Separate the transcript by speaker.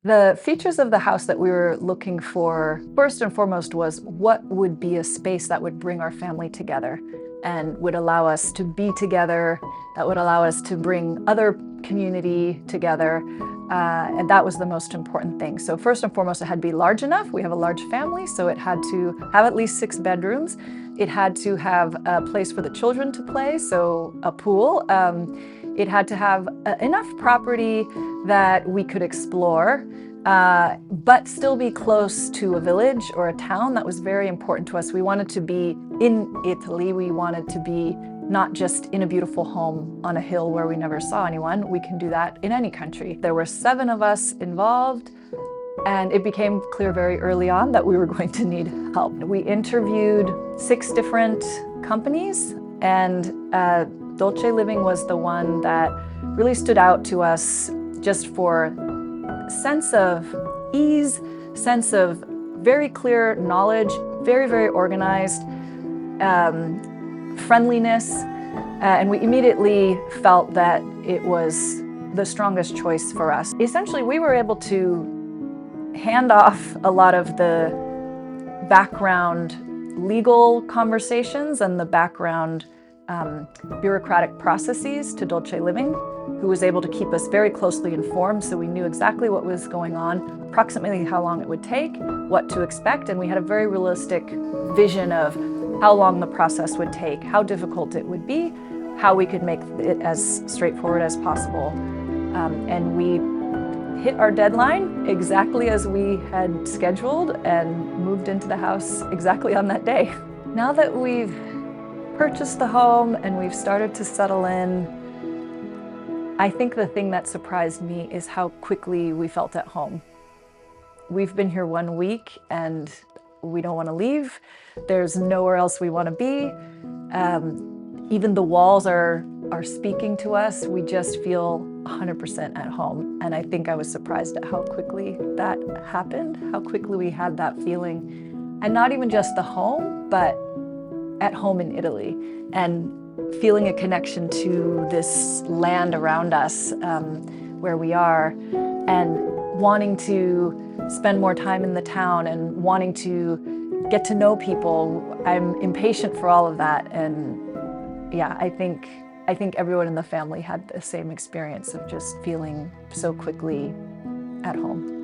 Speaker 1: The features of the house that we were looking for, first and foremost, was what would be a space that would bring our family together and would allow us to be together, that would allow us to bring other community together. And that was the most important thing. So first and foremost, it had to be large enough. We have a large family, so it had to have at least 6 bedrooms. It had to have a place for the children to play, so a pool. It had to have enough property that we could explore, but still be close to a village or a town. That was very important to us. We wanted to be in Italy. We wanted to be not just in a beautiful home on a hill where we never saw anyone. We can do that in any country. There were 7 of us involved, and it became clear very early on that we were going to need help. We interviewed 6 different companies, and Dolce Living was the one that really stood out to us just for sense of ease, sense of very clear knowledge, very, very organized, friendliness, and we immediately felt that it was the strongest choice for us. Essentially, we were able to hand off a lot of the background legal conversations and the background bureaucratic processes to Dolce Living, who was able to keep us very closely informed, so we knew exactly what was going on, approximately how long it would take, what to expect, and we had a very realistic vision of how long the process would take, how difficult it would be, how we could make it as straightforward as possible. And we hit our deadline exactly as we had scheduled and moved into the house exactly on that day. Now that we've purchased the home and we've started to settle in, I think the thing that surprised me is how quickly we felt at home. We've been here 1 week and we don't want to leave. There's nowhere else we want to be. Even the walls are speaking to us. We just feel 100% at home. And I think I was surprised at how quickly that happened, how quickly we had that feeling. And not even just the home, but at home in Italy, and feeling a connection to this land around us where we are, and wanting to spend more time in the town and wanting to get to know people. I'm impatient for all of that, and yeah, I think everyone in the family had the same experience of just feeling so quickly at home.